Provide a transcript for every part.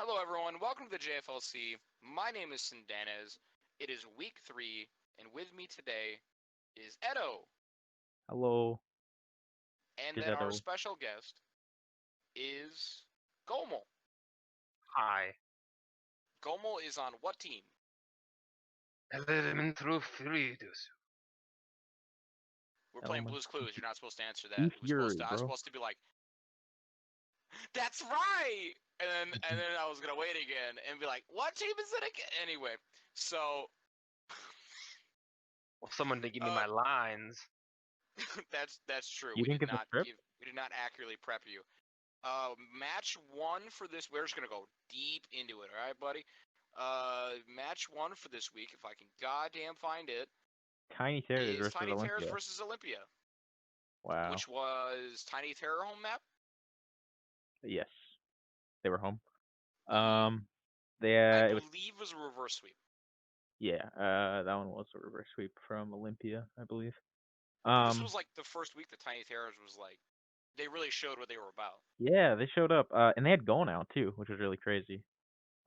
Hello, everyone. Welcome to the JFLC. My name is Sindanez. It is week 3, and with me today is Edo. Hello, And then our Gizzetto. special guest is Gomel. Hi. Gomel is on what team? Elemental Furious. We're playing Element. Blue's Clues. You're not supposed to answer that. Be Fury, I was bro. supposed to be like, "That's right," and then I was gonna wait again and be like, "What team is it again?" Anyway, so Well, someone to give me uh, my lines. that's true. You didn't get the script? We did not accurately prep you. Match 1 for this. We're just gonna go deep into it. All right, buddy. Match 1 for this week, if I can goddamn find it, Tiny Terrors is versus Tiny Terrors Olympia. versus Olympia, Wow. which was Tiny Terror home map. Yes, they were home. I It was believe was a reverse sweep. that one was a reverse sweep from Olympia, I believe. But this was like the first week that Tiny Terrors was like they really showed what they were about. Yeah, they showed up. And they had Going out too, which was really crazy.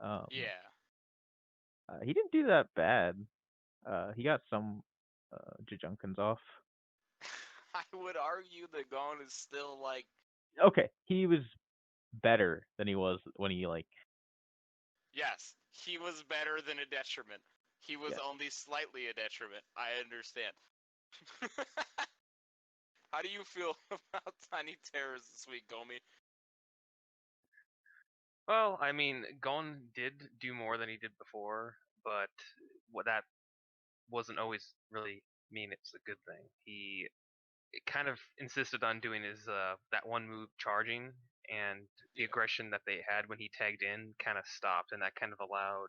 Um, Yeah. he didn't do that bad. He got some Jajunkins off. I would argue that Gone is still like Okay, he was better than he was when he yes, he was better than a detriment. He was yeah. only slightly a detriment. I understand. How do you feel about Tiny Terrors this week, Gomi? Well, I mean, Gon did do more than he did before, but what that wasn't always really mean it's a good thing. He kind of insisted on doing his that one move charging, and the Yeah. aggression that they had when he tagged in kind of stopped, and that kind of allowed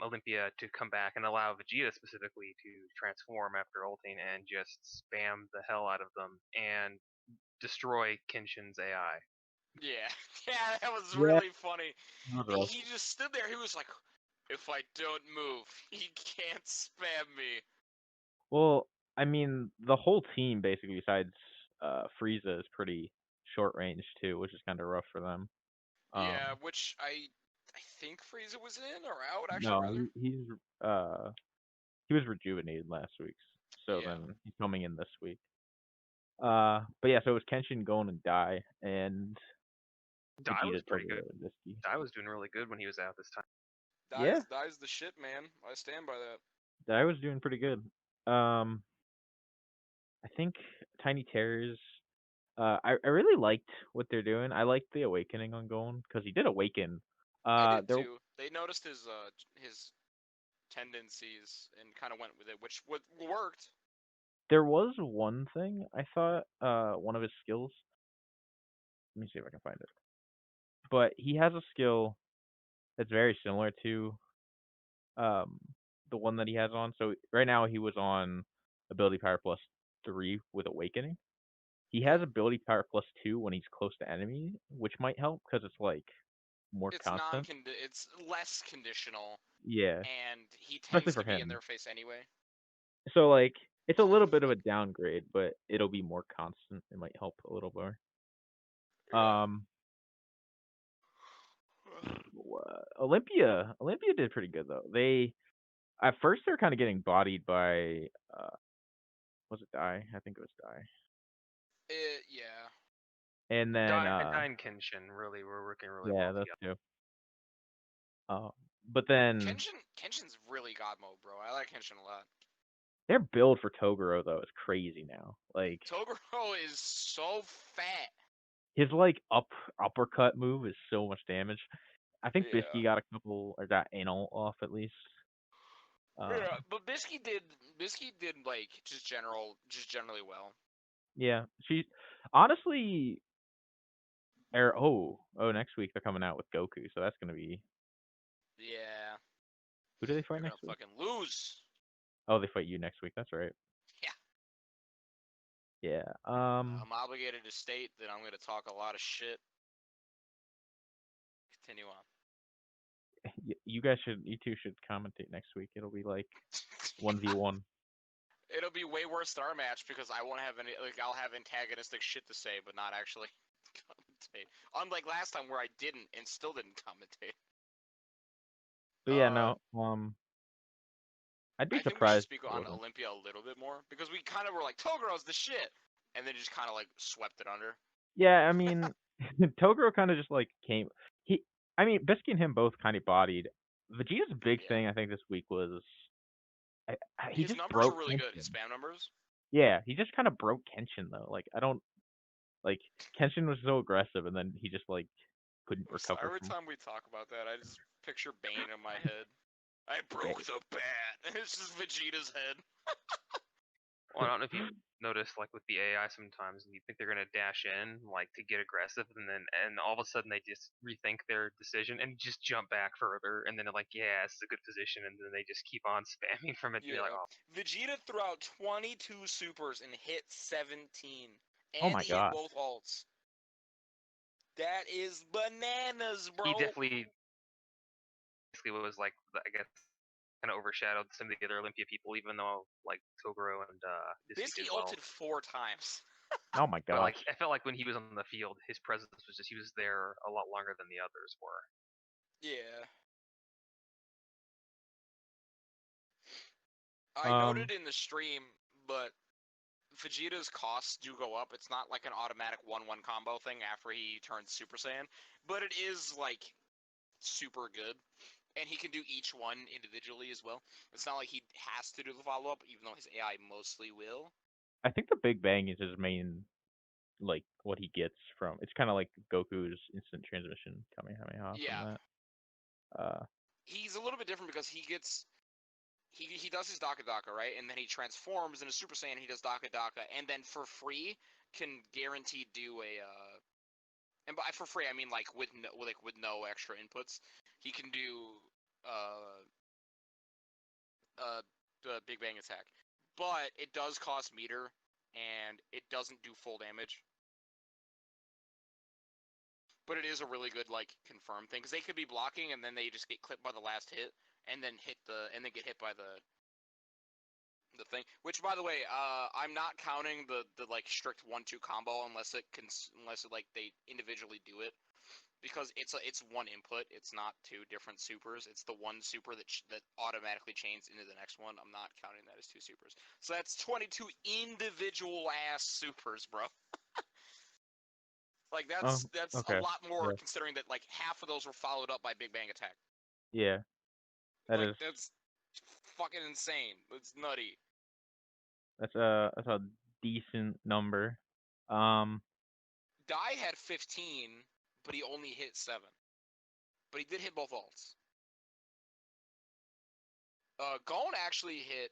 Olympia to come back and allow Vegeta specifically to transform after ulting and just spam the hell out of them and destroy Kenshin's AI. Yeah, yeah, that was Yeah, really funny. that was rough. He just stood there. He was like, "If I don't move, he can't spam me." Well, I mean, the whole team basically, besides Frieza, is pretty short range too, which is kind of rough for them. Yeah, which I think Frieza was in or out actually No, rather. he was rejuvenated last week, so Yeah, then he's coming in this week. But yeah, so it was Kenshin going and Die, and Dai was Vegeta took pretty it good. over Nisky. Dai was doing really good when he was out this time. Yeah, Dai's the shit, man. I stand by that. Die was doing pretty good. Um, I think Tiny Terrors. I really liked what they're doing. I liked the awakening on Gon because he did awaken. I did There too. They noticed his tendencies and kind of went with it, which worked. there was one thing I thought one of his skills. Let me see if I can find it. But he has a skill that's very similar to um the one that he has on. So right now he was on ability power plus 3 with awakening. He has Okay. ability power plus 2 when he's close to enemy, which might help because it's like more It's constant. it's less conditional, Yeah, and he especially tends for to be in him. their face anyway. So like it's a Oh little bit of a fuck. downgrade, but it'll be more constant. It might help a little more. Yeah. Um, Olympia did pretty good though. They at first they're kind of getting bodied by was it Die? I think it was Die. Yeah. And then Dai and Kenshin really were working really yeah, well those together. two. But then Kenshin's really god mode, bro. I like Kenshin a lot. their build for Toguro though is crazy now. Like Toguro is so fat. his like uppercut move is so much damage. I think Yeah. Bisky got a couple or got anal off at least. Yeah, but Bisky did like just generally well. Yeah, she honestly, next week they're coming out with Goku, so that's gonna be Yeah. who do they fight They're gonna next week? fucking lose. Oh, they fight you next week. That's right. Yeah. Yeah. I'm obligated to state that I'm gonna talk a lot of shit. Continue on. You two should commentate next week. It'll be like 1v1. It'll be way worse than our match because I won't have any. Like, I'll have antagonistic shit to say, but not actually commentate. Unlike last time where I didn't and still didn't commentate. But yeah, no. I'd be I think we should surprised speak if it on wasn't. Olympia a little bit more because we kind of were like Togoro's the shit, and then just kind of like swept it under. Yeah, I mean, Toguro kind of just like came. I mean, Bisky and him both kind of bodied. Vegeta's big Yeah, thing, I think, this week was he his just numbers are broke really good. His Kenshin. spam numbers. Yeah, he just kind of broke Kenshin though. Like I don't like Kenshin was so aggressive, and then he just like couldn't I'm sorry. recover Every from. time we talk about that, I just picture Bane in my head. I broke the bat. It's just Vegeta's head. Well, I don't know if you notice, like with the AI, sometimes you think they're gonna dash in, like to get aggressive, and all of a sudden they just rethink their decision and just jump back further, and then they're like, yeah, it's a good position, and then they just keep on spamming from it. And you're like, Yeah. oh, Vegeta threw out 22 supers and hit 17. Oh And my he hit gosh. both ults. That is bananas, bro. he definitely basically was like, I guess, kind of overshadowed some of the other Olympia people, even though like Toguro and Bisky Bisky did well. ulted 4 times. Oh my But gosh. like, I felt like when he was on the field, his presence was just, he was there a lot longer than the others were. Yeah. I Um, noted in the stream, but Vegeta's costs do go up. It's not like an automatic 1-1 combo thing after he turns Super Saiyan, but it is like super good. And he can do each one individually as well. It's not like he has to do the follow up, even though his AI mostly will. I think the Big Bang is his main like what he gets from. It's kind of like Goku's instant transmission Kamehameha from Yeah, that. Uh, he's a little bit different because he does his Daka Daka, right? And then he transforms into Super Saiyan. He does Daka Daka, and then for free can guaranteed do a and by for free I mean like with no extra inputs. He can do uh the Big Bang attack, but it does cost meter and it doesn't do full damage. But it is a really good like confirm thing because they could be blocking and then they just get clipped by the last hit and then get hit by the thing. Which, by the way, I'm not counting the like strict 1-2 combo unless it like they individually do it, because it's one input. It's not 2 different supers. It's the one super that automatically chains into the next one. I'm not counting that as 2 supers. So that's 22 individual ass supers, bro. Like oh, that's a okay. lot more Yeah, considering that like half of those were followed up by Big Bang Attack. yeah, that Like is that's fucking insane. It's nutty. that's a decent number. Um, Dai had 15, but he only hit 7. But he did hit both ults. Gon actually hit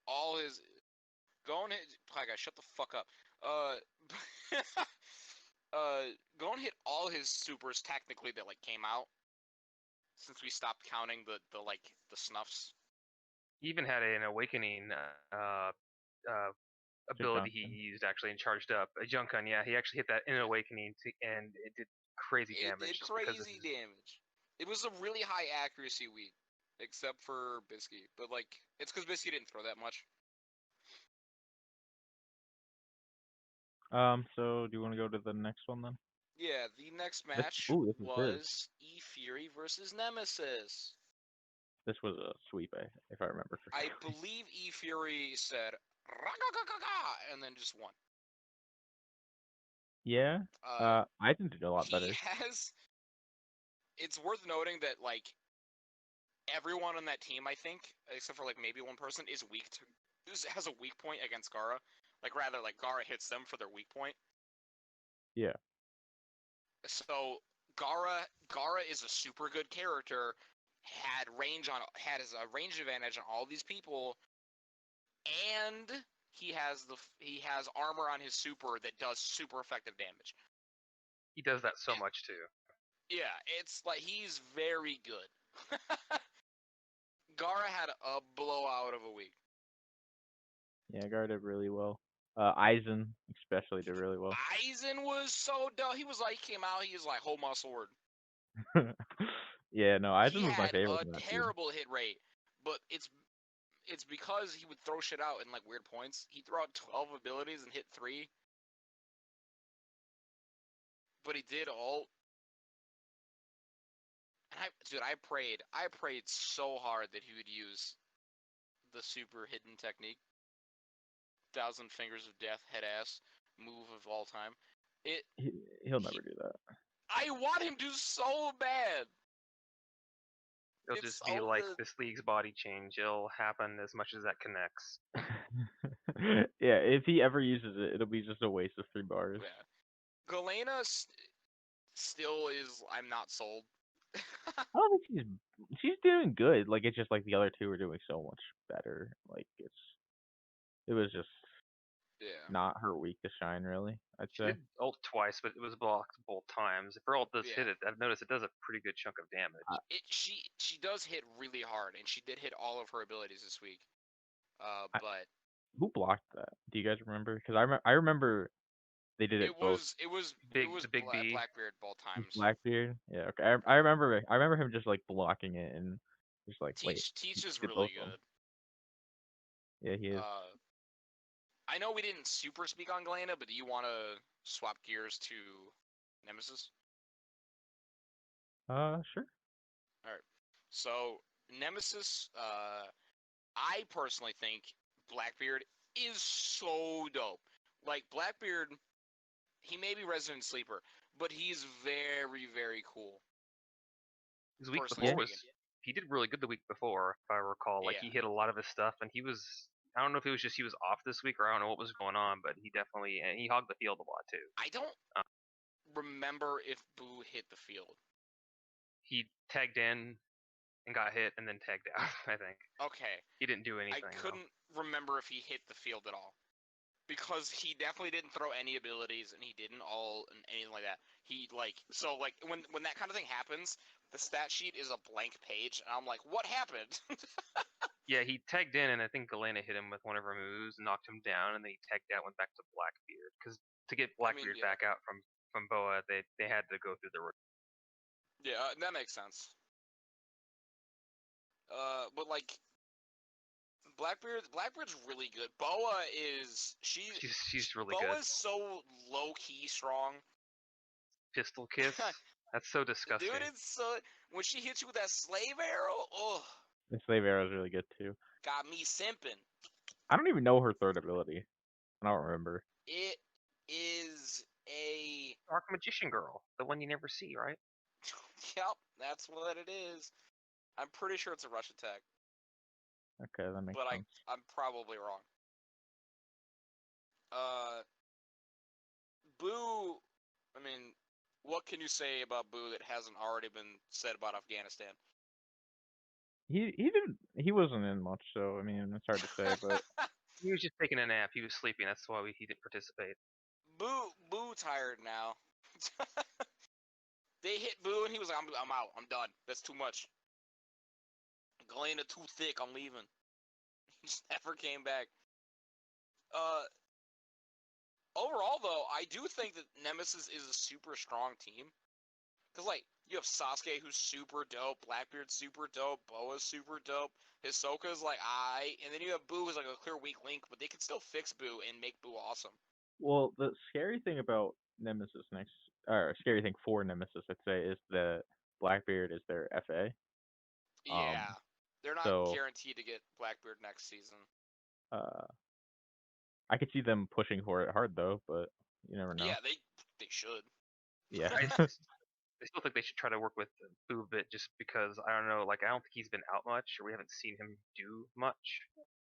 all his. Gon hit. Hi guys, shut the fuck up. Gon hit all his supers technically that like came out since we stopped counting the snuffs. He even had an awakening it's a ability he Johnson. used actually and charged up. A Junkun, yeah, he actually hit that in awakening and it did crazy It damage did just because of crazy his. damage. It was a really high accuracy week, except for Bisky. But like, it's because Bisky didn't throw that much. So do you want to go to the next one then? Yeah, the next This, match ooh, this is his. was E Fury versus Nemesis. This was a sweep, if I remember I correctly. believe E Fury said "Ragagagaga" and then just won. Yeah. Uh, I think did a lot he better. has. It's worth noting that like everyone on that team, I think, except for like maybe one person, is weak to has a weak point against Gara. Like rather, like Gara hits them for their weak point. Yeah. So Gara is a super good character. Had a range advantage on all these people, and he has armor on his super that does super effective damage. He does that so It, much too. yeah, it's like he's very good. Gara had a blowout of a week. Yeah, Gar did really well. Aizen especially did really well. Aizen was so dumb. He came out. He was like, "Hold my sword." Yeah, no, He Aizen was my had favorite a in that team. terrible hit rate, but it's because he would throw shit out in like weird points. He threw out 12 abilities and hit 3. but he did ult. And I prayed so hard that he would use the super hidden technique, 1,000 Fingers of Death, head ass move of all time. He'll never do that. I want him to so bad. It'll It's just be so like good. this league's body change. It'll happen as much as that connects. Yeah, if he ever uses it, it'll be just a waste of 3 bars. Yeah. Galena still is. I'm not sold. I don't think she's doing good. Like it's just like the other two are doing so much better. Like it was just Yeah. not her week to shine really. I'd She say. did ult twice, but it was blocked both times. If her ult does Yeah. hit it, I've noticed it does a pretty good chunk of damage. She does hit really hard, and she did hit all of her abilities this week. But Who blocked that? Do you guys remember? Because I remember they did it both. it was the big B. Blackbeard both times. Blackbeard. Yeah. Okay. I remember him just like blocking it and just like wait. Teach is did really both of them. good. Yeah, he is. I know we didn't super speak on Galena, but do you want to swap gears to Nemesis? Sure. All right. So Nemesis, I personally think Blackbeard is so dope. Like Blackbeard, he may be Resident Sleeper, but he's very, very cool. His week Personally before speaking. he did really good the week before, if I recall. Like he hit a lot of his stuff, and I don't know if it was just he was off this week or I don't know what was going on, but he hogged the field a lot too. I don't remember if Boo hit the field. He tagged in and got hit and then tagged out, I think. Okay. He didn't do anything. I couldn't remember if he hit the field at all. Because he definitely didn't throw any abilities, and he didn't anything like that. He when that kind of thing happens, the stat sheet is a blank page, and I'm like, what happened? Yeah, he tagged in, and I think Galena hit him with one of her moves, knocked him down, and then he tagged out, went back to Blackbeard. Because to get Blackbeard back out from Boa, they had to go through the. Yeah, that makes sense. But like. Blackbeard's really good. Boa is she's really Boa's good. Boa's so low key strong. Pistol kiss. That's so disgusting. Dude, it's so when she hits you with that slave arrow, oh. The slave arrow is really good too. Got me simping. I don't even know her third ability. I don't remember. It is a Dark Magician Girl, the one you never see, right? Yep, that's what it is. I'm pretty sure it's a rush attack. Okay, that makes sense. But I'm probably wrong. Boo. I mean, what can you say about Boo that hasn't already been said about Afghanistan? He wasn't in much, so I mean it's hard to say, but he was just taking a nap. He was sleeping. That's why he didn't participate. Boo tired now. They hit Boo and he was like, I'm out. I'm done. That's too much. Galena too thick. I'm leaving. He just never came back. Overall, though, I do think that Nemesis is a super strong team. Because, like, you have Sasuke, who's super dope. Blackbeard's super dope. Boa's super dope. Hisoka's like, and then you have Boo, who's like a clear weak link, but they can still fix Boo and make Boo awesome. Well, the scary thing about Nemesis scary thing for Nemesis, I'd say, is that Blackbeard is their FA. Yeah. They're not guaranteed to get Blackbeard next season. I could see them pushing for it hard, though, but you never know. Yeah, they should. Yeah. I still think they should try to work with Boo a bit, just because, I don't know, like, I don't think he's been out much, or we haven't seen him do much.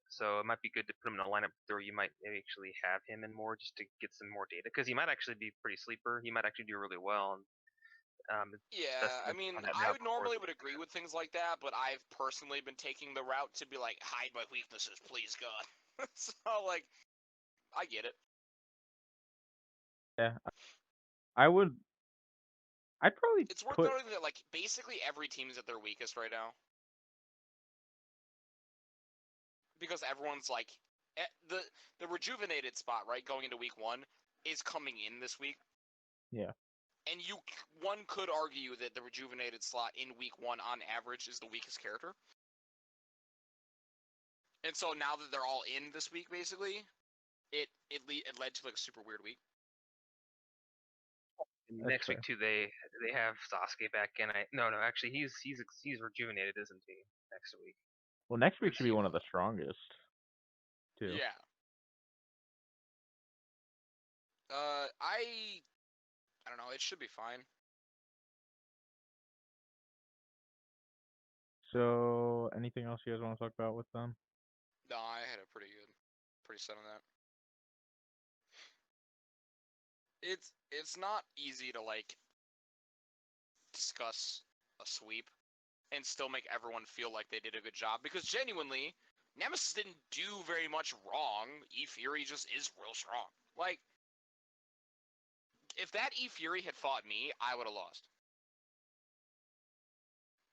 So it might be good to put him in a lineup where you might actually have him in more, just to get some more data, because he might actually be pretty sleeper. He might actually do really well. And, yeah, I mean, I would normally agree with things like that, but I've personally been taking the route to be like, hide my weaknesses, please God. So, like, I get it. Yeah. I'd probably It's worth noting that, like, basically every team is at their weakest right now. Because everyone's, like, the rejuvenated spot, right, going into week 1, is coming in this week. Yeah. And one could argue that the rejuvenated slot in week 1, on average, is the weakest character. And so now that they're all in this week, basically, it led to, like, a super weird week. That's next fair. week too, they have Sasuke back in. No, actually he's rejuvenated, isn't he? Next week. Well, next week 'Cause should be one of the strongest, too. Yeah. I don't know. It should be fine. So, anything else you guys want to talk about with them? No, I had a pretty set on that. It's not easy to like discuss a sweep and still make everyone feel like they did a good job because genuinely, Nemesis didn't do very much wrong. E Fury just is real strong. Like, if that E Fury had fought me, I would have lost.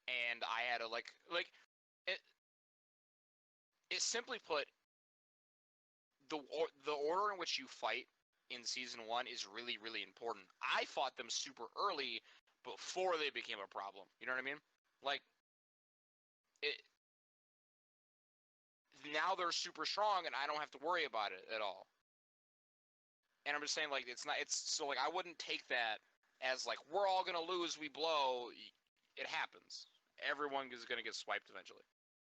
And I had to it, it simply put, the order in which you fight in season 1 is really, really important. I fought them super early before they became a problem. You know what I mean? Like, it, now they're super strong and I don't have to worry about it at all. And I'm just saying, like, it's so, like, I wouldn't take that as, like, we're all gonna lose, we blow. It happens. Everyone is gonna get swiped eventually,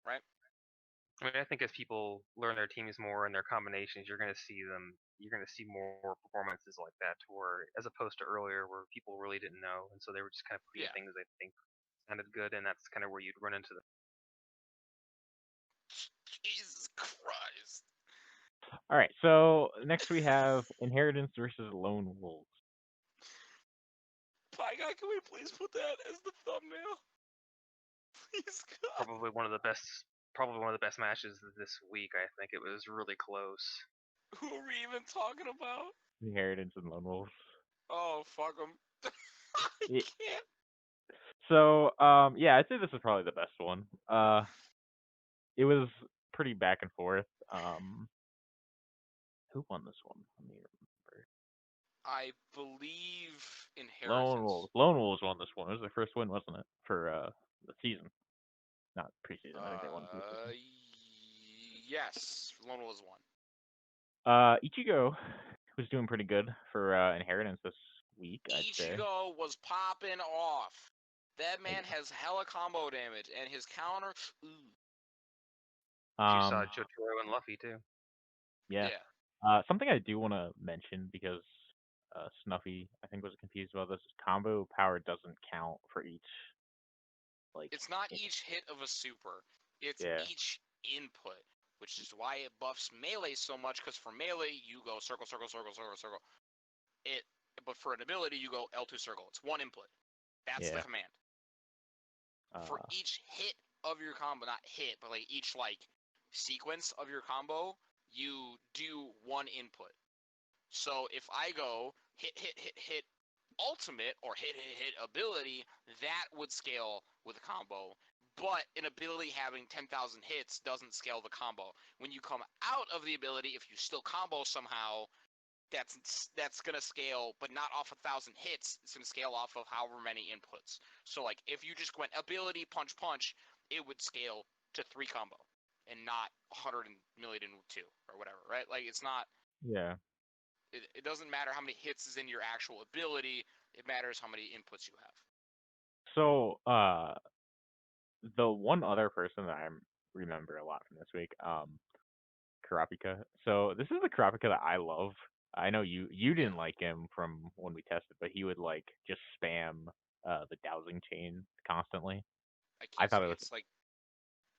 right? I mean, I think as people learn their teams more and their combinations, you're going to see more performances like that, to where, as opposed to earlier where people really didn't know, and so they were just kind of putting Yeah. things they think sounded good, and that's kind of where you'd run into the. Jesus Christ. All right, so next we have Inheritance versus Lone Wolves. Pie Guy, can we please put that as the thumbnail? Please, God. Probably one of the best matches of this week. I think it was really close. Who are we even talking about? Inheritance and Lone Wolves. Oh, fuck them. I Yeah. can't. So, yeah, I'd say this is probably the best one. It was pretty back and forth. Who won this one? Let me remember. I believe Lone Inheritance. Wolves. Lone Wolves won this one. It was their first win, wasn't it? For the season, not preseason. I think they won preseason. Yes, Lone Wolves won. Ichigo was doing pretty good for Inheritance this week, I'd say. Ichigo was popping off. That man Yeah. has hella combo damage, and his counter. Ooh. You saw Jotaro and Luffy too. Yeah. Something I do want to mention because Snuffy, I think, was confused about this. Combo power doesn't count for each. Like, It's not each hit of a super. It's yeah. each input, which is why it buffs melee so much. Because for melee, you go circle, circle, circle, circle, circle. But for an ability, you go L2 circle. It's one input. That's the Yeah. command. For each hit of your combo, not hit, but like each like sequence of your combo, you do one input. So if I go hit, hit, hit, hit, ultimate or hit, hit, hit ability, that would scale with a combo. But an ability having 10,000 hits doesn't scale the combo. When you come out of the ability, if you still combo somehow, that's gonna scale, but not off 1,000 hits. It's gonna scale off of however many inputs. So like if you just went ability punch punch, it would scale to 3 combo and not 100 million and 2 or whatever, right? Like it's not. Yeah. It doesn't matter how many hits is in your actual ability. It matters how many inputs you have. So, the one other person that I remember a lot from this week, Karapika. So this is the Karapika that I love. I know you didn't like him from when we tested, but he would like just spam the dowsing chain constantly. I I can't thought see. it was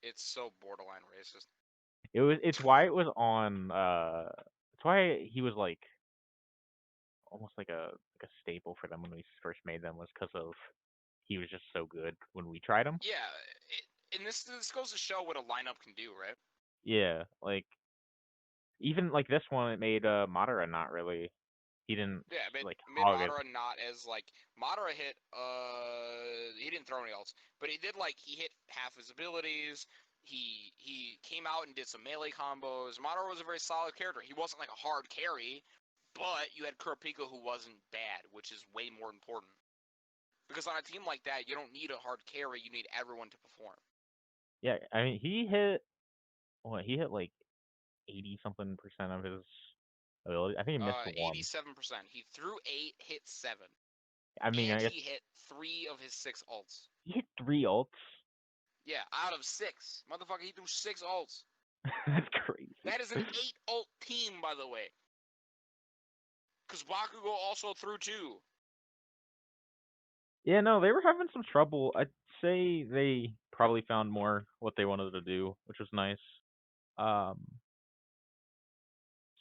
It's so borderline racist. it's why it was on it's why he was like almost like a staple for them when we first made them, was because of he was just so good when we tried him. Yeah, and this goes to show what a lineup can do, right? Yeah, like even like this one, it made Madara not really. He didn't Yeah, like made hog it. Madara not as like Madara hit. He didn't throw any ults, but he did like he hit half his abilities. He came out and did some melee combos. Madara was a very solid character. He wasn't like a hard carry, but you had Kurapika who wasn't bad, which is way more important. Because on a team like that, you don't need a hard carry. You need everyone to perform. Yeah, I mean he hit what he hit like 80 something percent of his ability. I think he missed one. 87%. He threw 8, hit 7. I mean, And I guess he hit 3 of his 6 ults. he hit 3 ults. Yeah, out of 6. Motherfucker, he threw 6 ults. That's crazy. That is an 8 ult team, by the way. Because Bakugo also threw 2. Yeah, no, they were having some trouble. I'd say they probably found more what they wanted to do, which was nice. Um,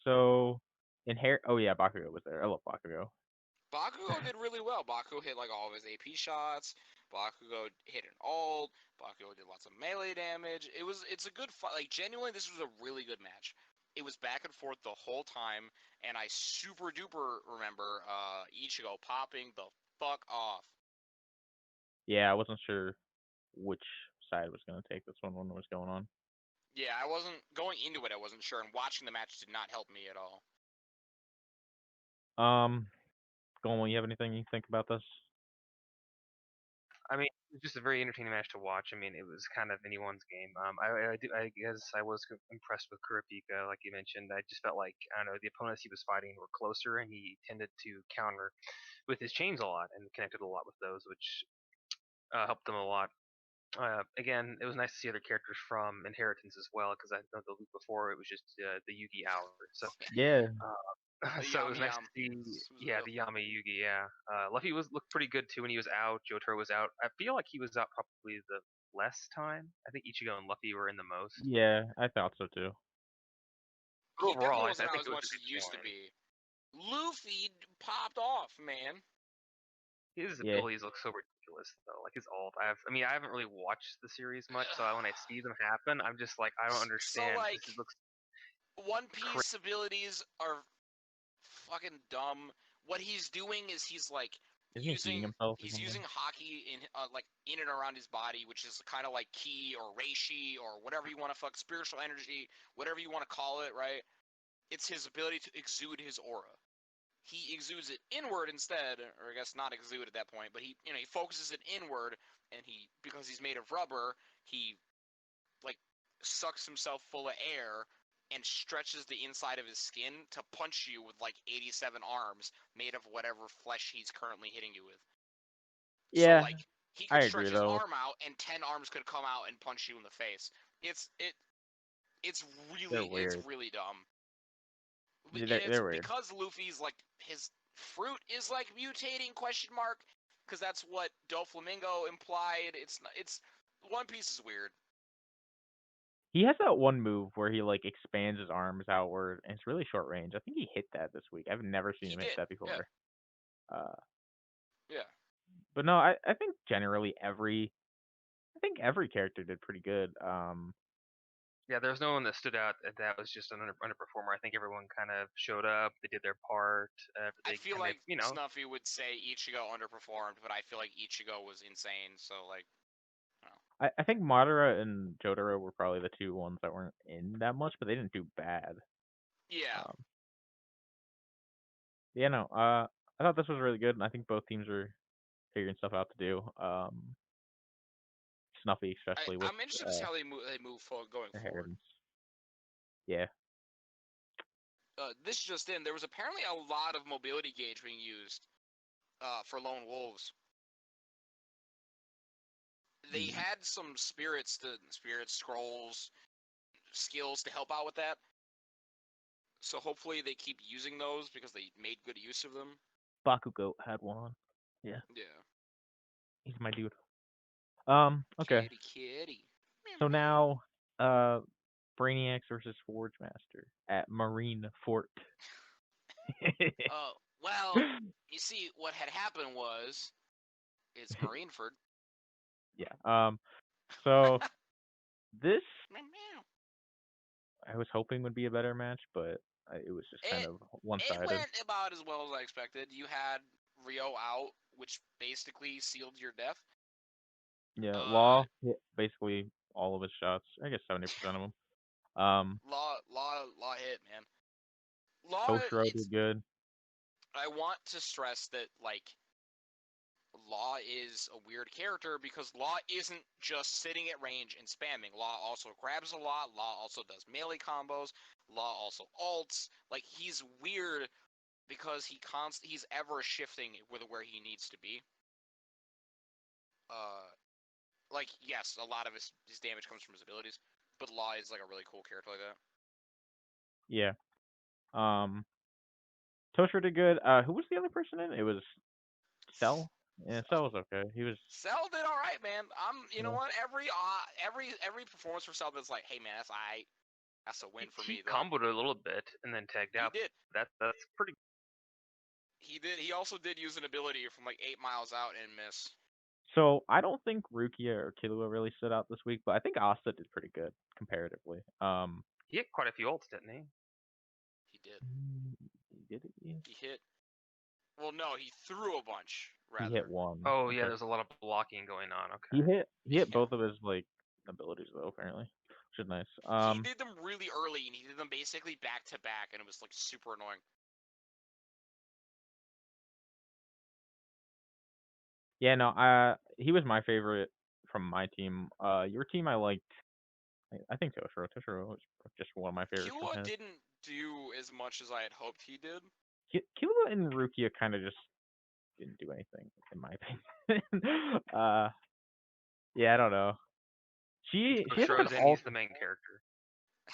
so oh yeah, Bakugo was there. I love Bakugo. Bakugo did really well. Bakugo hit like all of his AP shots. Bakugo hit an ult. Bakugo did lots of melee damage. It's a good fight. Like genuinely, this was a really good match. It was back and forth the whole time, and I super duper remember Ichigo popping the fuck off. Yeah, I wasn't sure which side was gonna take this one when it was going on. Yeah, I wasn't going into it. I wasn't sure, and watching the match did not help me at all. Golan, you have anything you think about this? I mean, it was just a very entertaining match to watch. I mean, it was kind of anyone's game. I guess I was impressed with Kurapika, like you mentioned. I just felt like, I don't know, the opponents he was fighting were closer, and he tended to counter with his chains a lot and connected a lot with those, which helped them a lot. Again, it was nice to see other characters from Inheritance as well, because I know the week before it was just the Yugi hour. So Yeah, so it was Yami nice to Yam. see, yeah, the Yami Yugi, yeah. Luffy looked pretty good too when he was out. Jotaro was out. I feel like he was out probably the less time. I think Ichigo and Luffy were in the most. yeah, I thought so too. He Overall, definitely I wasn't out think as it was much a as good he used to showing. be. Luffy popped off, man. His Yeah, abilities look so ridiculous though. Like his ult. I haven't really watched the series much, so when I see them happen, I'm just like, I don't So understand. like, This looks One crazy. Piece abilities are fucking dumb. What he's doing is he's like isn't he heating himself or he's something? using hockey in like in and around his body, which is kind of like ki or reishi or whatever you want to spiritual energy, whatever you want to call it, right? It's his ability to exude his aura. He exudes it inward instead, or I guess not exude at that point, but he focuses it inward, and because he's made of rubber, he like sucks himself full of air and stretches the inside of his skin to punch you with like 87 arms made of whatever flesh he's currently hitting you with. So Yeah, like he I could agree stretch his though. arm out and 10 arms could come out and punch you in the face. It's it it's They're it's weird. really dumb. Yeah, And it's they're weird. because Luffy's like his fruit is like mutating question mark because that's what Doflamingo implied. It's One Piece is weird. He has that one move where he like expands his arms outward, and it's really short range. I think he hit that this week. I've never seen He him hit did. that Yeah. before. Uh, Yeah. but no, I think generally I think every character did pretty good. Yeah, there was no one that stood out that was just an underperformer. I think everyone kind of showed up, they did their part, I they feel and they, like Snuffy would say Ichigo underperformed, but I feel like Ichigo was insane. So like, no. I think Madara and Jotaro were probably the two ones that weren't in that much, but they didn't do bad. Yeah. Um, yeah, no, I thought this was really good, and I think both teams are figuring stuff out to do. Snuffy especially with I'm interested to see how they move forward going forward. inheritance. Yeah, This just in, there was apparently a lot of mobility gauge being used for lone wolves. They had some spirit scrolls skills to help out with that. So hopefully they keep using those because they made good use of them. Bakugo had one. Yeah, Yeah. he's my dude. Okay. Kitty, kitty. So now, Brainiacs versus Forge Master at Marine Fort. Well, you see, what had happened was it's Marineford. Yeah. So this Meow. I was hoping would be a better match, but it was just kind It of it one-sided. went about as well as I expected. You had Rio out, which basically sealed your death. Yeah, Uh, Law hit basically all of his shots. I guess 70% of them. Um, Law hit, man. Law, Koshiro it's. did good. I want to stress that like Law is a weird character because Law isn't just sitting at range and spamming. Law also grabs a lot. Law also does melee combos. Law also ults. Like he's weird because he's ever shifting with where he needs to be. Like yes, a lot of his damage comes from his abilities, but Law is like a really cool character like that. Yeah. Toshiro did good. Who was the other person in? It was Cell. Yeah, Cell was okay. He was. Cell did all right, man. You know Yeah. what? Every performance for Cell that's like, hey man, that's a win for He me. Though. comboed a little bit and then tagged He out. did. That's pretty. He did. He also did use an ability from like 8 miles out and miss. So I don't think Rukia or Killua really stood out this week, but I think Asta did pretty good comparatively. He hit quite a few ults, didn't he? He did. Did he? He hit. Well, no, he threw a bunch. Rather. He hit one. Oh yeah, Okay. there's a lot of blocking going on. Okay. He hit both of his like abilities though, apparently, which is nice. He did them really early, and he did them basically back to back, and it was like super annoying. Yeah, no, he was my favorite from my team. Your team I liked. I think Toshiro. Toshiro was just one of my favorites from Killua his. didn't do as much as I had hoped he did. Killua and Rukia kind of just didn't do anything, in my opinion. Yeah, I don't know. She hasn't been Shoshin, all. he's the main character.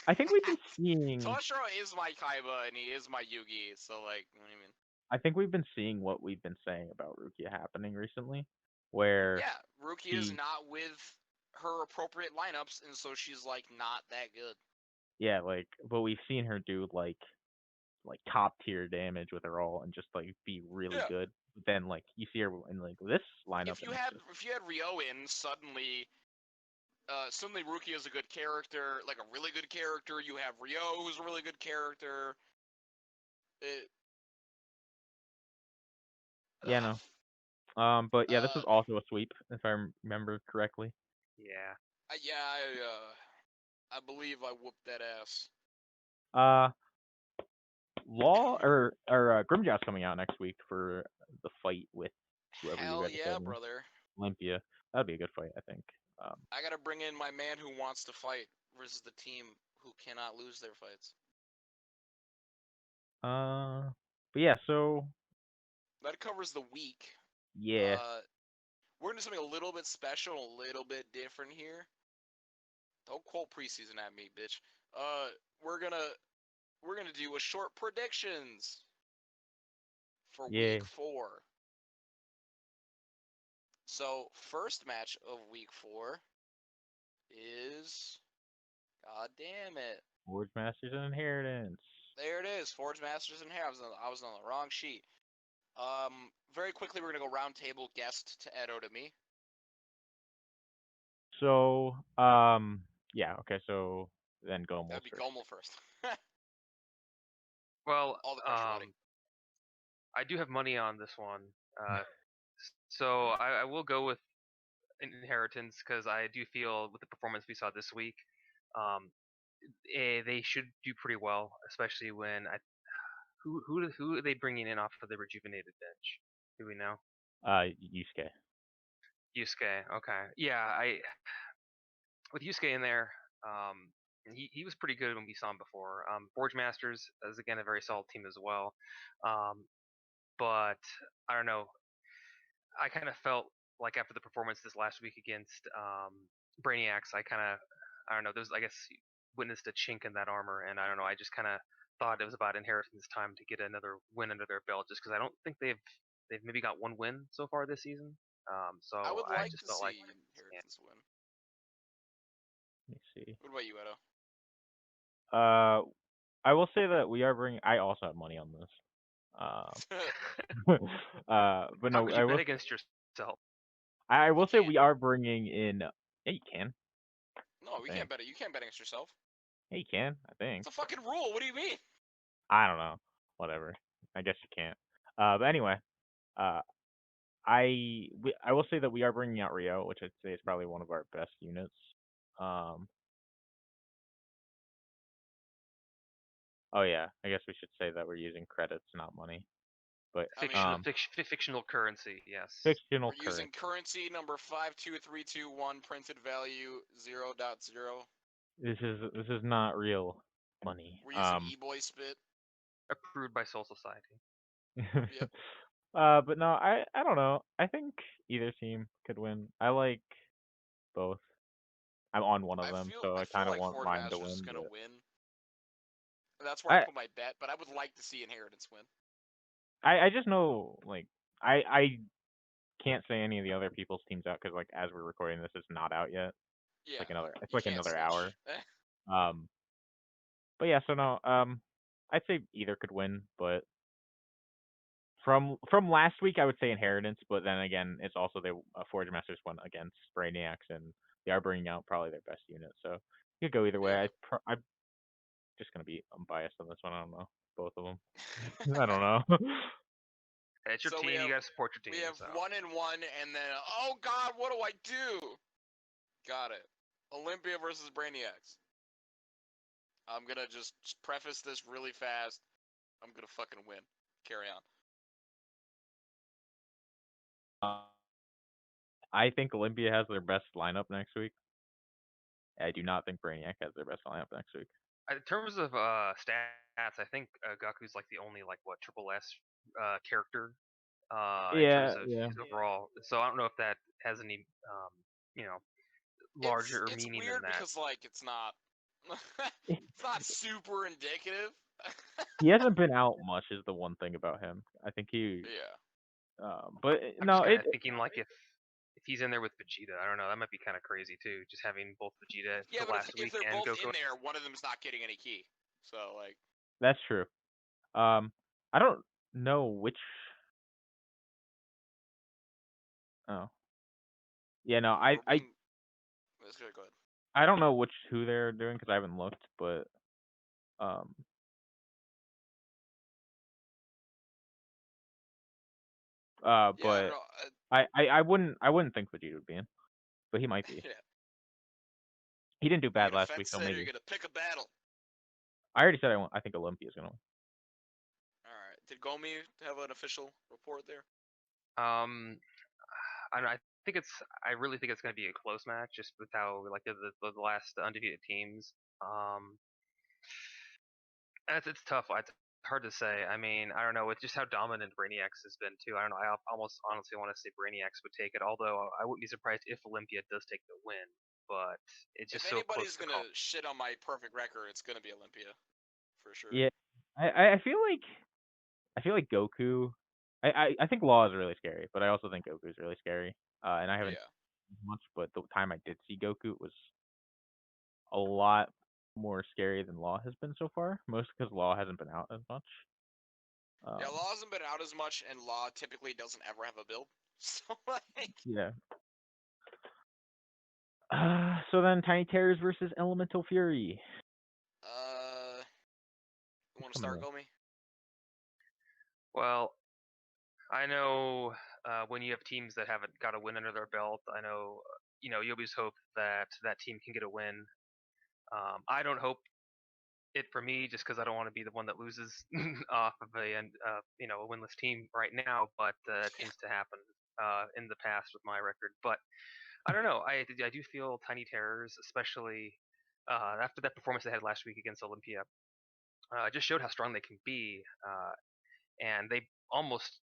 I think we've been seeing. Toshiro is my Kaiba, and he is my Yugi, so like, what do you mean? I think we've been seeing what we've been saying about Rukia happening recently, where Yeah, Rukia is not with her appropriate lineups, and so she's like not that good. yeah, like, but we've seen her do like top tier damage with her all and just like be really Yeah. good. But then like you see her in like this lineup and it's just If you had Ryo in, suddenly Rukia is a good character, like a really good character. You have Ryo, who's a really good character. yeah, no. But yeah, this was also a sweep if I remember correctly. Yeah. I believe I whooped that ass. Law or Grimjow's coming out next week for the fight with whoever you Hell guys yeah, said, brother. Olympia. That'd be a good fight, I think. I gotta bring in my man who wants to fight versus the team who cannot lose their fights. But yeah, so That covers the week. yeah, We're gonna do something a little bit special, a little bit different here. Don't quote preseason at me, bitch. We're gonna do a short predictions for yeah. week 4. So first match of week 4 is, god damn it, Forge Masters and Inheritance. there it is, Forge Masters in here. I was on the wrong sheet. Very quickly we're gonna go round table guest to Edo to me. So, yeah, okay, so then Gomel That'd be first. Gomel first. Well, All the pressure, buddy. I do have money on this one. So I will go with Inheritance because I do feel with the performance we saw this week, they should do pretty well, especially when who are they bringing in off of the rejuvenated bench? Do we know? Yusuke. Yusuke. Okay. Yeah, I with Yusuke in there, he was pretty good when we saw him before. Forge Masters is again a very solid team as well, but I don't know. I kind of felt like after the performance this last week against Brainiacs, I don't know. There's I guess witnessed a chink in that armor, and I don't know. I just kind of thought it was about Inheritance time to get another win under their belt, just because I don't think they've maybe got one win so far this season. So I would I like just to felt like see Inheritance win. Let me see. What about you, Edo? I will say that we are bringing. I also have money on this. But how no, could you bet against yourself? I will say can't. we are bringing in. Yeah, you can. No, I we think. can't bet it. You can't bet against yourself. Yeah, you can. I think. It's a fucking rule. What do you mean? I don't know. Whatever. I guess you can't. But anyway, uh, I will say that we are bringing out Rio, which I'd say is probably one of our best units. Oh yeah, I guess we should say that we're using credits, not money. But Fictional currency, yes. fictional We're using currency number 52321, printed value 0.0. This is not real money. We're using e-boy spit. Approved by Soul Society. Yep. But no, I don't know. I think either team could win. I like both. I'm on one of I them, feel so I I feel kind of like want Horde mine to Masters is win. gonna But win. That's where I I put my bet, but I would like to see Inheritance win. I just know like I can't say any of the other people's teams out because like as we're recording this, it's not out yet. Yeah, It's you like can't another hour. snitch. Um, but yeah, so no, I'd say either could win, but from last week I would say Inheritance, but then again, it's also the Forge Masters won against Brainiacs, and they are bringing out probably their best unit, so you could go either way. Yeah. I'm just gonna be unbiased on this one. I don't know both of them. I don't know. It's your So team. You gotta support your we team. have So 1-1, and then oh god, what do I do? Got it. Olympia versus Brainiacs. I'm gonna just preface this really fast. I'm gonna fucking win. Carry on. I think Olympia has their best lineup next week. I do not think Brainiac has their best lineup next week. in terms of stats, I think Gaku's like the only like what triple S character in terms Yeah, of yeah. his overall. So I don't know if that has any you know larger It's meaning than weird that. because like it's not it's not super indicative. He hasn't been out much is the one thing about him. I think Yeah. but I'm just no, kind of thinking like if he's in there with Vegeta, I don't know, that might be kind of crazy too. Just having both Vegeta Yeah, for but last if week they're and both Goku. in there, one of them's not getting any key. So like that's true. I don't know which. Oh, yeah, no, we're being. Let's go ahead. I don't know who they're doing because I haven't looked, but um, Yeah, but no, I wouldn't think Vegeta would be in, but he might be. yeah. He didn't do Are you bad gonna last week, fence so it or maybe. you're gonna pick a battle? I already said I think Olympia's gonna win. All right. Did Gomi have an official report there? Um, I don't know, I really think it's going to be a close match just with how like the last undefeated teams. Um, it's tough. It's hard to say. I mean, I don't know. With just how dominant Brainiacs has been too. I don't know. I almost honestly want to say Brainiacs would take it. Although I wouldn't be surprised if Olympia does take the win. But it's If just so close anybody's to gonna call. shit on my perfect record, it's gonna be Olympia, for sure. Yeah, I feel like Goku. I think Law is really scary, but I also think Goku is really scary. And I haven't Yeah. seen much, but the time I did see Goku, it was a lot more scary than Law has been so far. Mostly because Law hasn't been out as much. Yeah, Um, Law hasn't been out as much, and Law typically doesn't ever have a build. So like, yeah. So then Tiny Terrors versus Elemental Fury. you want to Coming start, in. Gomi? Well, I know when you have teams that haven't got a win under their belt, I know you always hope that that team can get a win. I don't hope it for me just because I don't want to be the one that loses off of a winless team right now, but it Yeah. seems to happen in the past with my record. But I don't know. I do feel Tiny Terrors, especially after that performance they had last week against Olympia, just showed how strong they can be. And they almost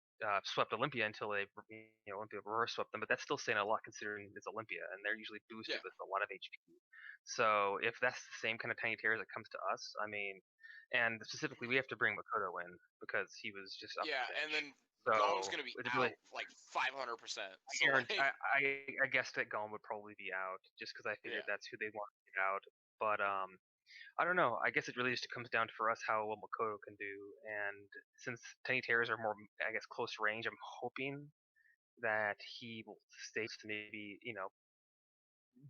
swept Olympia until Olympia reverse swept them, but that's still saying a lot considering it's Olympia and they're usually boosted Yeah. with a lot of HP. So if that's the same kind of Tiny Terrors that comes to us, I mean, and specifically we have to bring Makoto in because he was just up Yeah, the and bench. then So Gome's gonna be it out really, like 500%. I So like, guarantee, I guessed that Gone would probably be out just because I figured yeah, that's who they want to get out. But I don't know. I guess it really just comes down to for us how well Makoto can do. And since Tiny Terrors are more, I guess, close range, I'm hoping that he will stay to maybe,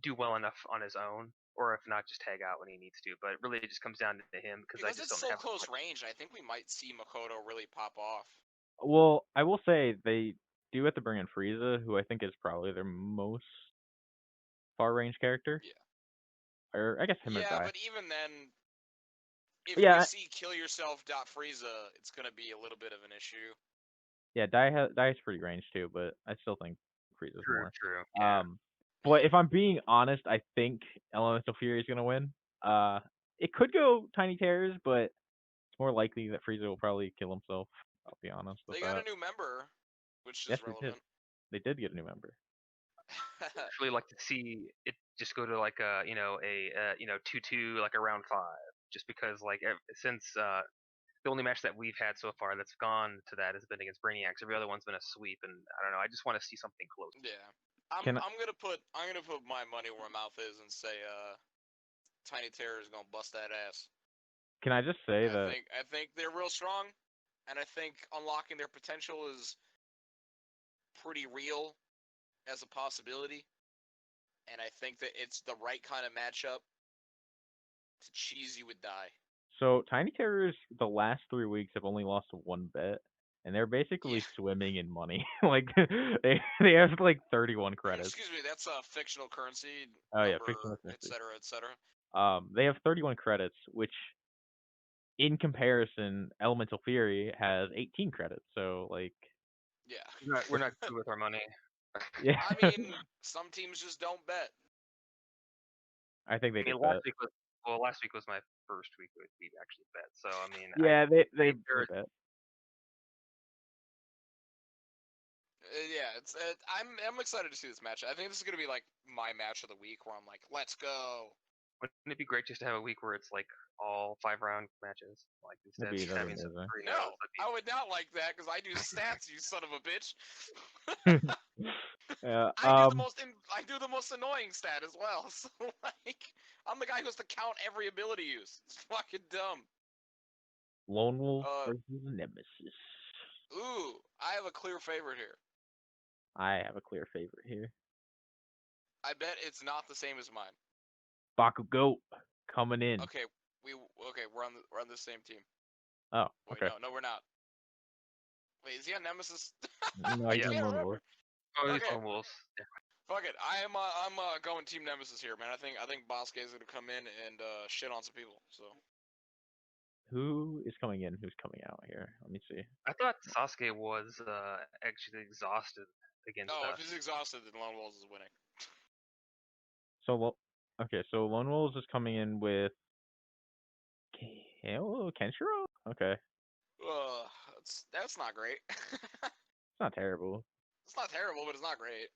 do well enough on his own, or if not, just tag out when he needs to. But it really just comes down to him because I because just it's don't so have close much. range, I think we might see Makoto really pop off. Well, I will say they do have to bring in Frieza, who I think is probably their most far range character. Yeah. Or I guess him or Yeah, Dai. but even then, if we Yeah, see Kill Yourself Frieza, it's gonna be a little bit of an issue. yeah, Dai is pretty range too, but I still think Frieza's True, more. true, yeah. Um, but Yeah. if I'm being honest, I think Elemental Fury is gonna win. It could go Tiny Terrors, but it's more likely that Frieza will probably kill himself. I'll be honest with They got that. a new member, which Yes, is they did. relevant. They did get a new member. I'd really like to see it just go to like a 2-2 like a round 5, just because like since the only match that we've had so far that's gone to that has been against Brainiacs. Every other one's been a sweep, and I don't know. I just want to see something close. Yeah. I'm Can I, gonna put my money where my mouth is and say Tiny Terror is gonna bust that ass. can I just say that I think they're real strong, and I think unlocking their potential is pretty real as a possibility. And I think that it's the right kind of matchup to cheese you would die. so Tiny Terrors the last 3 weeks have only lost one bet, and they're basically Yeah. swimming in money. Like they have like 31 credits. Excuse me, that's a fictional currency Oh yeah, fictional number, currency. etc., etc. They have 31 credits, which in comparison, Elemental Fury has 18 credits. So like, Yeah. We're not good with our money. yeah, I mean, some teams just don't bet. I think they I mean, did that. last week was my first week we actually bet. So I mean, Yeah, they there bet. Yeah, it's I'm excited to see this match. I think this is gonna be like my match of the week, where I'm like, let's go. wouldn't it be great just to have a week where it's like all 5-round matches, like instead That'd of be just that'd having be some amazing. 3-0s? No, I would not like that because I do stats, you son of a bitch. Yeah. I do the most annoying stat as well. So like, I'm the guy who has to count every ability use. It's fucking dumb. Lone Wolf Uh, versus Nemesis. ooh, I have a clear favorite here. I have a clear favorite here. I bet it's not the same as mine. Bakugo coming in. Okay, we're on the same team. Oh, Wait, okay. no, we're not. Wait, is he on Nemesis? No, I he's Yeah. on can't Lone remember. Wolf. Oh, these Okay, Lone Wolves. Yeah. fuck it. I'm going Team Nemesis here, man. I think Bosque is gonna come in and shit on some people. So Who is coming in? Who's coming out here? Let me see. I thought Sasuke was actually exhausted against oh, if us. he's exhausted, then Lone Wolves is winning. Okay, so Lone Wolves is coming in with Kenshiro? Okay. That's not great. It's not terrible. It's not terrible, but it's not great.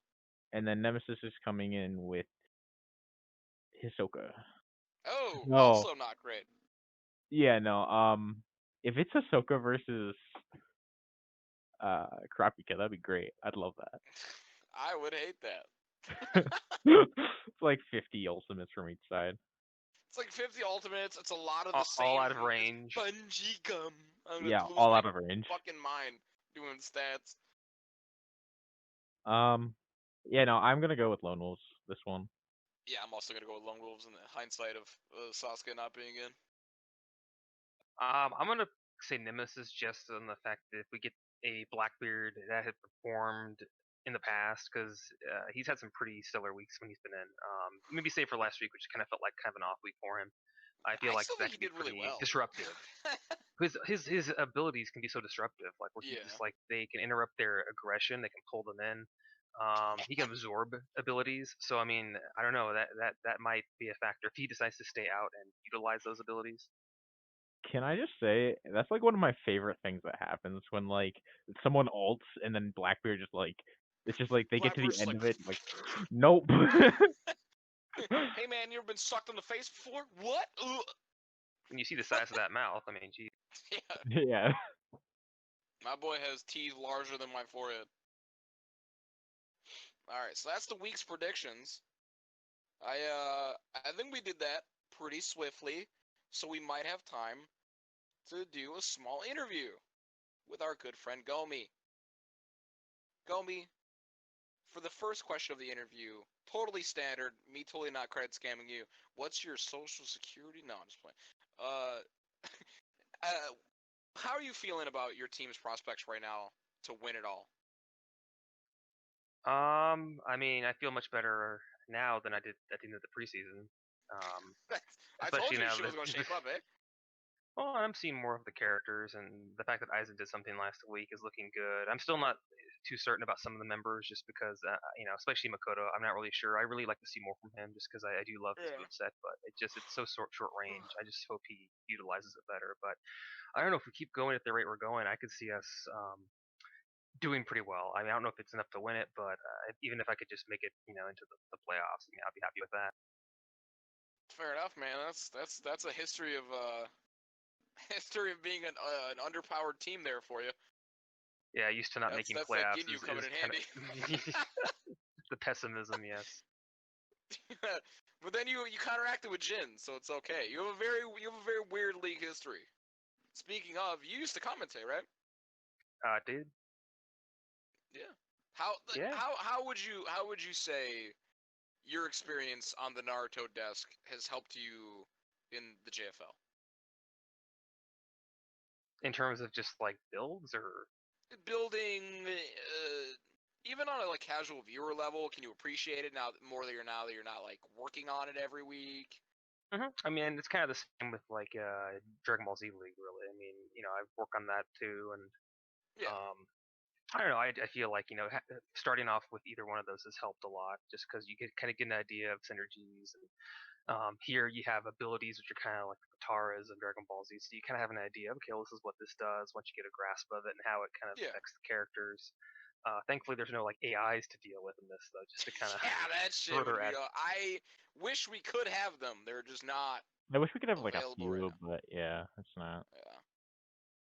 And then Nemesis is coming in with Hisoka. Oh, No. also not great. Yeah, no. If it's Hisoka versus Kurapika, that'd be great. I'd love that. I would hate that. It's like 50 ultimates from each side. It's like 50 ultimates. It's a lot of the same. All out of range. Bungee gum. I'm Yeah, gonna lose all my out of range. fucking mind doing stats. Yeah, no, I'm gonna go with Lone Wolves this one. Yeah, I'm also gonna go with Lone Wolves in the hindsight of Sasuke not being in. I'm gonna say Nemesis just on the fact that if we get a Blackbeard that had performed in the past, because he's had some pretty stellar weeks when he's been in. Maybe save for last week, which kind of felt like kind of an off week for him. I feel I like still that think he could be did really pretty well. disruptive. His abilities can be so disruptive. Like where he Yeah. just like they can interrupt their aggression, they can pull them in. He can absorb abilities. So I mean, I don't know, that might be a factor if he decides to stay out and utilize those abilities. Can I just say that's like one of my favorite things that happens when like someone ults and then Blackbeard just like it's just like they get to the Blackbird's end like, of it like nope. hey man, you ever been sucked in the face before? What? Ugh. When you see the size of that mouth, I mean, gee. Yeah, Yeah. my boy has teeth larger than my forehead. All right, so that's the week's predictions. I think we did that pretty swiftly, so we might have time to do a small interview with our good friend Gomi. Gomi, for the first question of the interview, totally standard, me totally not credit scamming you. What's your social security? No, I'm just playing. Uh, how are you feeling about your team's prospects right now to win it all? I mean, I feel much better now than I did at the end of the preseason. I told Especially you now she was that going to shape up, eh? Well, I'm seeing more of the characters, and the fact that Aizen did something last week is looking good. I'm still not too certain about some of the members, just because especially Makoto. I'm not really sure. I really like to see more from him, just because I do love his Yeah. moveset, but it's so short range. I just hope he utilizes it better. But I don't know if we keep going at the rate we're going. I could see us doing pretty well. I mean, I don't know if it's enough to win it, but even if I could just make it, into the playoffs, I'd be happy with that. Fair enough, man. That's a history of history of being an underpowered team there for you. Yeah, used to not making That's that playoffs Ginyu is coming in kind handy. of the pessimism. Yes. But then you counteracted with Jin, so it's okay. You have a very weird league history. Speaking of, you used to commentate, right? Dude. Yeah. How Yeah. how would you say your experience on the Naruto desk has helped you in the JFL? In terms of just like builds, or Building, even on a like casual viewer level, can you appreciate it now that you're not like working on it every week? I mean, it's kind of the same with like Dragon Ball Z League, really. I mean, I've worked on that too, and Yeah. I don't know. I feel like starting off with either one of those has helped a lot, just because you kind of get an idea of synergies. And here you have abilities which are kind of like the Kataras of Dragon Ball Z, so you kind of have an idea. Okay, well, this is what this does once you get a grasp of it and how it kind of Yeah. affects the characters. Thankfully, there's no like AIs to deal with in this, though, just to kind of Yeah, that shit would further be. add. I wish we could have them. They're just not I wish we could have like a available right few, now. but yeah, it's not. Yeah.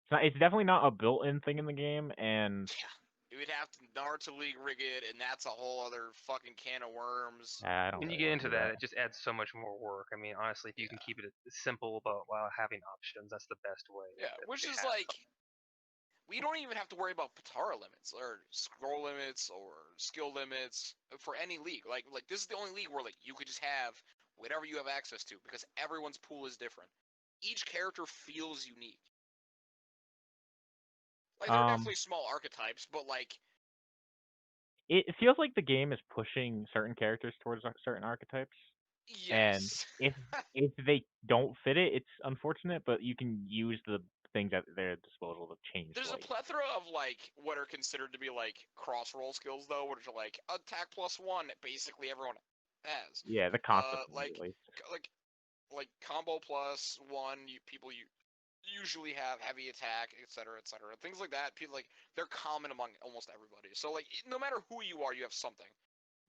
It's not. It's definitely not a built-in thing in the game, and Yeah. You would have to Naruto League rig it, and that's a whole other fucking can of worms. I don't When you really get want to into do that, that. it just adds so much more work. I mean, honestly, if you can Yeah. keep it simple about while having options, that's the best way Yeah, which to is have like we don't even have to worry about Patara limits or scroll limits or skill limits for any league. Like this is the only league where like you could just have whatever you have access to because everyone's pool is different. Each character feels unique. Like there are Um, definitely small archetypes, but like it feels like the game is pushing certain characters towards certain archetypes, and yes. if they don't fit it, it's unfortunate. But you can use the things at their disposal to change There's a like plethora of like what are considered to be like cross roll skills though, which are like attack +1. Basically, everyone has. yeah the concept of it Like at least. like like combo +1. People usually have heavy attack, etc., etc. Things like that. People like they're common among almost everybody. So like no matter who you are, you have something.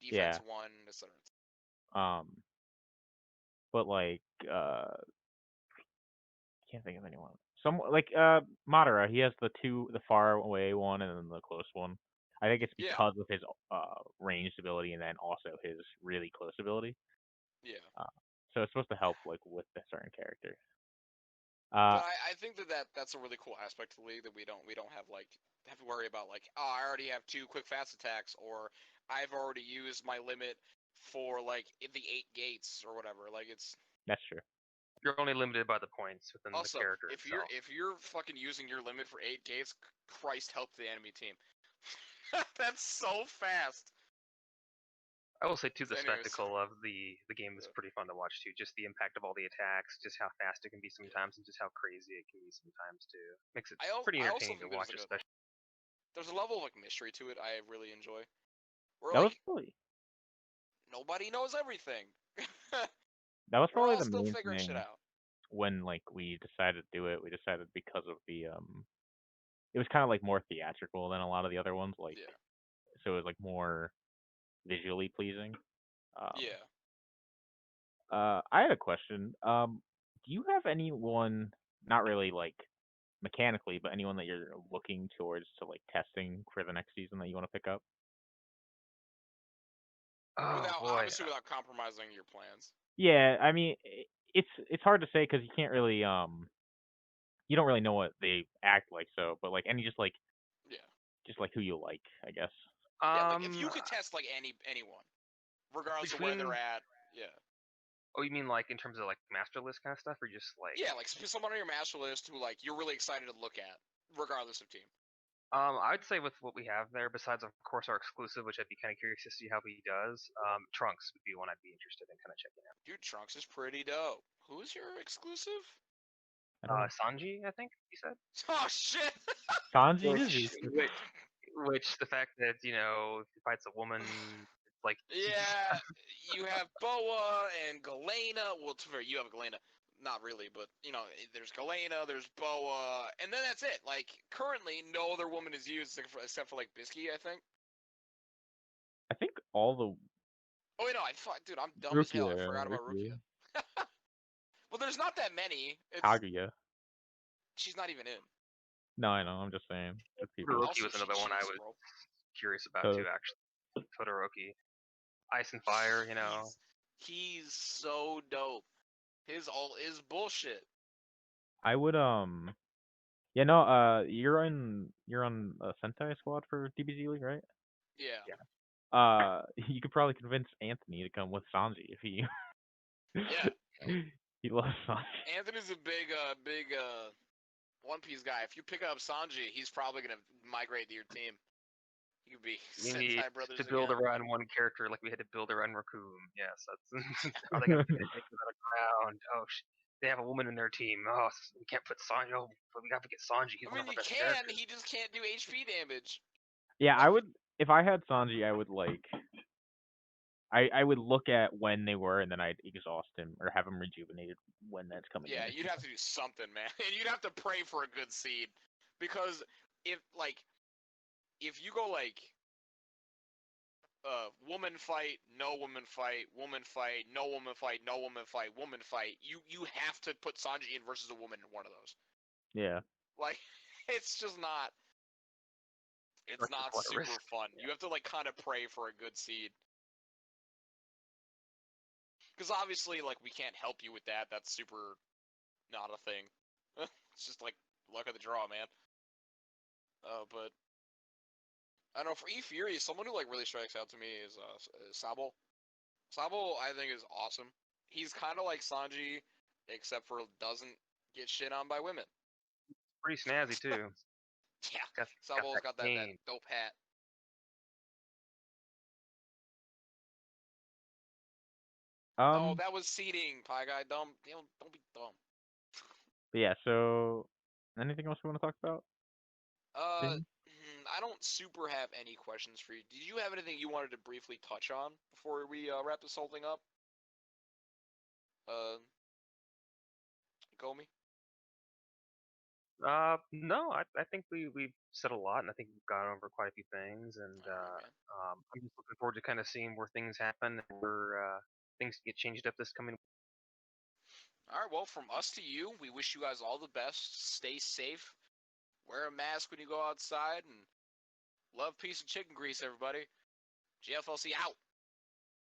Yeah. Defense 1, etc. Um, but like can't think of anyone. Some like Madara, he has the far away one and then the close one. I think it's Yeah, because of his ranged ability and then also his really close ability. yeah. Uh, so it's supposed to help like with a certain character. But I think that's a really cool aspect to the league that we don't have to worry about like oh I already have 2 quick fast attacks or I've already used my limit for like the 8 gates or whatever. Like it's That's true. you're only limited by the points within the also character itself. if you're fucking using your limit for 8 gates, Christ help the enemy team. That's so fast. I will say too, the So anyways, spectacle of the game is yeah. pretty fun to watch too. Just the impact of all the attacks, just how fast it can be sometimes, and just how crazy it can be sometimes too. Makes it pretty I also entertaining to think there's watch, like especially. there's a level of like mystery to it I really enjoy. Where That was like probably nobody knows everything. that was We're probably all the still main figuring shit thing out. when like we decided to do it. We decided because of the it was kind of like more theatrical than a lot of the other ones. Like Yeah. so it was like more visually pleasing. Um, Yeah. I had a question. Do you have anyone, not really like mechanically, but anyone that you're looking towards to like testing for the next season that you want to pick up? Oh Without boy, obviously without compromising your plans. Yeah, I mean, it's hard to say because you can't really you don't really know what they act like. So, but like any Yeah. just like who you like, I guess. Yeah, like if um, you could test like anyone, regardless of where they're between at, yeah. oh, you mean like in terms of like master list kind of stuff, or just like Yeah, like someone on your master list who like you're really excited to look at, regardless of team. I'd say with what we have there, besides of course our exclusive, which I'd be kind of curious to see how he does. Trunks would be one I'd be interested in kind of checking out. Dude, Trunks is pretty dope. Who's your exclusive? I don't know. Sanji, I think he said. Oh shit! Sanji Which, is. which the fact that if he fights a woman, it's like Yeah, you have Boa and Galena. Well, to be fair, you have Galena. Not really, but there's Galena, there's Boa, and then that's it. Like currently, no other woman is used except for like Bisky, I think. I think all the Oh wait, no, dude, I'm dumb as hell. I forgot about Rukia, Rukia. Well, there's not that many. Kaguya. She's not even in. No, I know. I'm just saying. The people. Todoroki Also, was she another one I cheats, was bro. curious about So- too. Actually, Todoroki, Ice and Fire. He's so dope. His all is bullshit. I would Yeah, no. You're on Sentai squad for DBZ League, right? Yeah. You could probably convince Anthony to come with Sanji if he. Yeah. He loves Sanji. Anthony's a big One Piece guy. If you pick up Sanji, he's probably gonna migrate to your team. He could be We need Sentai Brothers to build again. around one character like we had to build around Raccoon. Yes, that's. Are they gonna take that ground? Oh, they have a woman in their team. Oh, we can't put Sanji. Oh, but we got to get Sanji. He's I one mean, of you our best can. characters. He just can't do HP damage. Yeah, I would. If I had Sanji, I would like. I would look at when they were, and then I'd exhaust him or have him rejuvenated when that's coming Yeah, in. you'd have to do something, man. And you'd have to pray for a good seed, because if you go like woman fight, no woman fight, woman fight, no woman fight, no woman fight, woman fight, you have to put Sanji in versus a woman in one of those. Yeah. Like, it's just not. It's Like, not what a super risk. fun. You have to like kind of pray for a good seed. Because obviously, like, we can't help you with that. That's super not a thing. It's just like luck of the draw, man. But I don't know. For E Fury, someone who like really strikes out to me is Sabo. Sabo, I think, is awesome. He's kind of like Sanji, except for doesn't get shit on by women. Pretty snazzy too. Yeah, Got Sabo's got that cane. dope hat. No, that was seeding, Pie Guy. Dumb. Don't be dumb. But yeah. So, anything else you want to talk about? I don't super have any questions for you. Did you have anything you wanted to briefly touch on before we wrap this whole thing up? Gomi? No, I think we said a lot, and I think we've gone over quite a few things, and Alright, man. I'm just looking forward to kind of seeing where things happen and where things get changed up this coming. Alright, well, from us to you, we wish you guys all the best. Stay safe. Wear a mask when you go outside, and love, peace, and chicken grease, everybody. JFLC out.